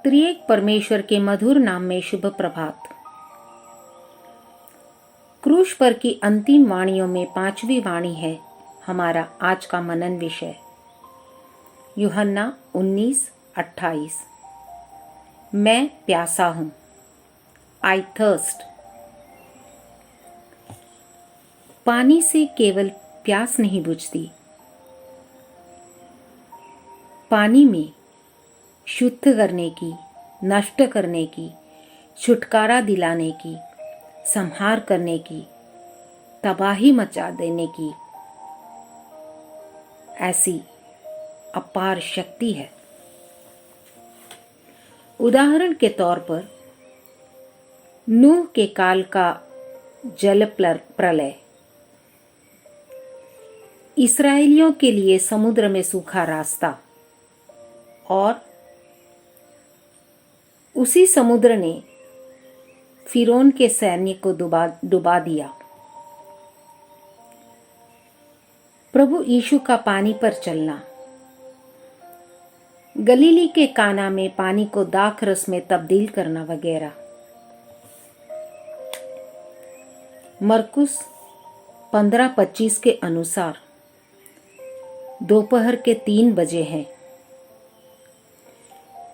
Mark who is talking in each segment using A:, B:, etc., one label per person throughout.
A: त्रिएक परमेश्वर के मधुर नाम में शुभ प्रभात। क्रूस पर की अंतिम वाणियों में 5वीं वाणी है हमारा आज का मनन विषय। यूहन्ना 19:28। मैं प्यासा हूं, आई थर्स्ट। पानी से केवल प्यास नहीं बुझती, पानी में शुद्ध करने की, नष्ट करने की, छुटकारा दिलाने की, संहार करने की, तबाही मचा देने की ऐसी अपार शक्ति है। उदाहरण के तौर पर नूह के काल का जल प्रलय इस्राएलियों के लिए समुद्र में सूखा रास्ता, और उसी समुद्र ने फिरौन के सैन्य को डुबा दिया। प्रभु यीशु का पानी पर चलना, गलीली के काना में पानी को दाख रस में तब्दील करना वगैरह। मरकुस 15:25 के अनुसार दोपहर के 3 बजे हैं।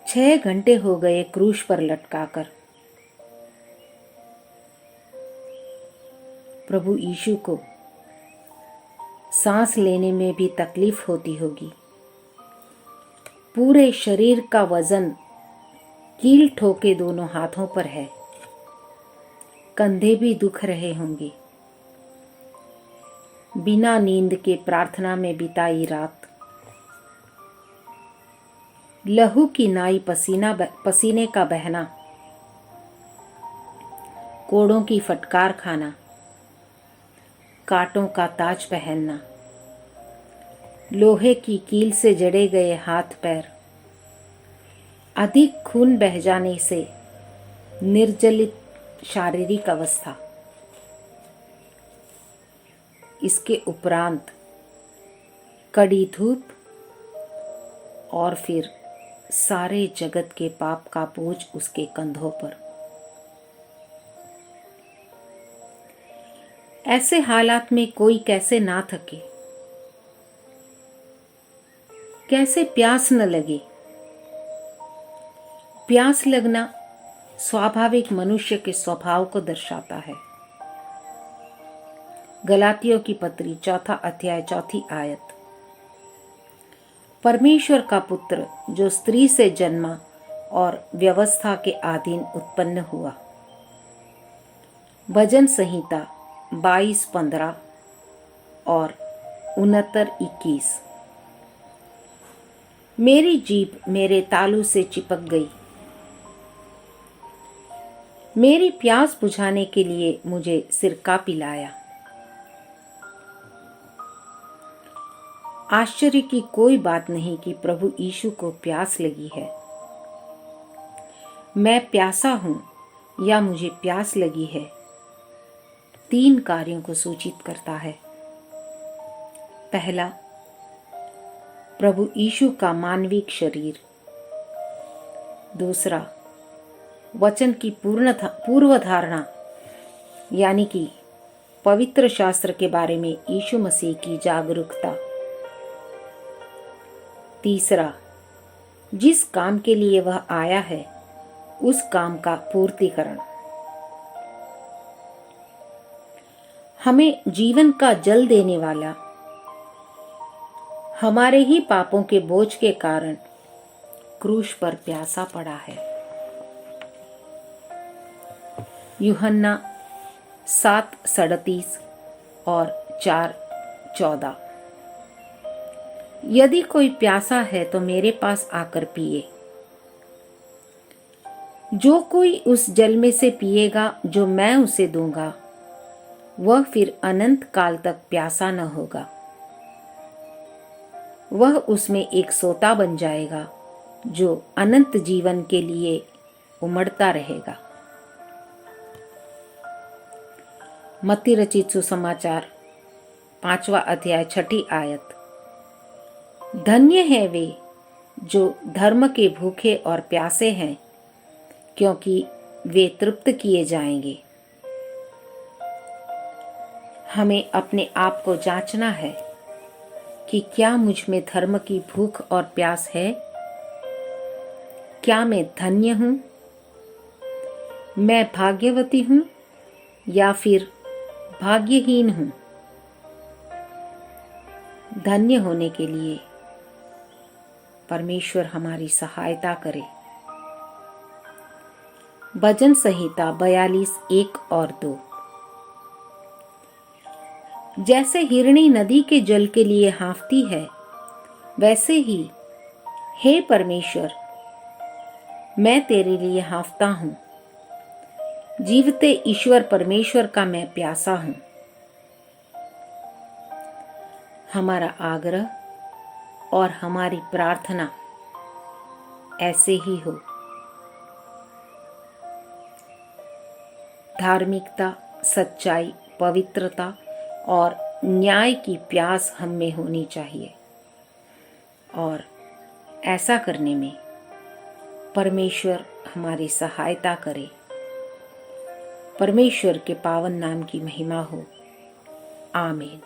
A: 6 घंटे हो गए क्रूस पर लटकाकर। प्रभु यीशु को सांस लेने में भी तकलीफ होती होगी। पूरे शरीर का वजन कील ठोके दोनों हाथों पर है। कंधे भी दुख रहे होंगे। बिना नींद के प्रार्थना में बिताई रात, लहू की नाई पसीने का बहना, कोड़ों की फटकार खाना, कांटों का ताज पहनना, लोहे की कील से जड़े गए हाथ पैर, अधिक खून बह जाने से निर्जलित शारीरिक अवस्था। इसके उपरांत कड़ी धूप और फिर सारे जगत के पाप का बोझ उसके कंधों पर। ऐसे हालात में कोई कैसे ना थके, कैसे प्यास न लगे। प्यास लगना स्वाभाविक मनुष्य के स्वभाव को दर्शाता है। गलातियों की पत्री 4 अध्याय 4 आयत। परमेश्वर का पुत्र जो स्त्री से जन्मा और व्यवस्था के अधीन उत्पन्न हुआ। भजन संहिता 22:15 और 69:21। मेरी जीभ मेरे तालू से चिपक गई, मेरी प्यास बुझाने के लिए मुझे सिरका पिलाया। आश्चर्य की कोई बात नहीं कि प्रभु यीशु को प्यास लगी है। मैं प्यासा हूं या मुझे प्यास लगी है 3 कार्यों को सूचित करता है। पहला, प्रभु यीशु का मानविक शरीर। दूसरा, वचन की पूर्व धारणा, यानी कि पवित्र शास्त्र के बारे में यीशु मसीह की जागरूकता। तीसरा, जिस काम के लिए वह आया है उस काम का पूर्तिकरण। हमें जीवन का जल देने वाला हमारे ही पापों के बोझ के कारण क्रूस पर प्यासा पड़ा है। यूहन्ना 7:37 और 4:14। यदि कोई प्यासा है तो मेरे पास आकर पिए। जो कोई उस जल में से पिएगा जो मैं उसे दूंगा, वह फिर अनंत काल तक प्यासा न होगा। वह उसमें एक सोता बन जाएगा जो अनंत जीवन के लिए उमड़ता रहेगा। मत्ती रचित सुसमाचार 5वां अध्याय 6 आयत। धन्य है वे जो धर्म के भूखे और प्यासे हैं, क्योंकि वे तृप्त किए जाएंगे। हमें अपने आप को जांचना है कि क्या मुझ में धर्म की भूख और प्यास है? क्या मैं धन्य हूँ? मैं भाग्यवती हूँ या फिर भाग्यहीन हूँ? धन्य होने के लिए परमेश्वर हमारी सहायता करे। भजन संहिता 42 1 और 2। जैसे हिरणी नदी के जल के लिए हाँफती है, वैसे ही हे परमेश्वर, मैं तेरे लिए हाँफता हूँ। जीवते ईश्वर परमेश्वर का मैं प्यासा हूँ। हमारा आग्रह और हमारी प्रार्थना ऐसे ही हो। धार्मिकता, सच्चाई, पवित्रता और न्याय की प्यास हम में होनी चाहिए, और ऐसा करने में परमेश्वर हमारी सहायता करे। परमेश्वर के पावन नाम की महिमा हो। आमीन।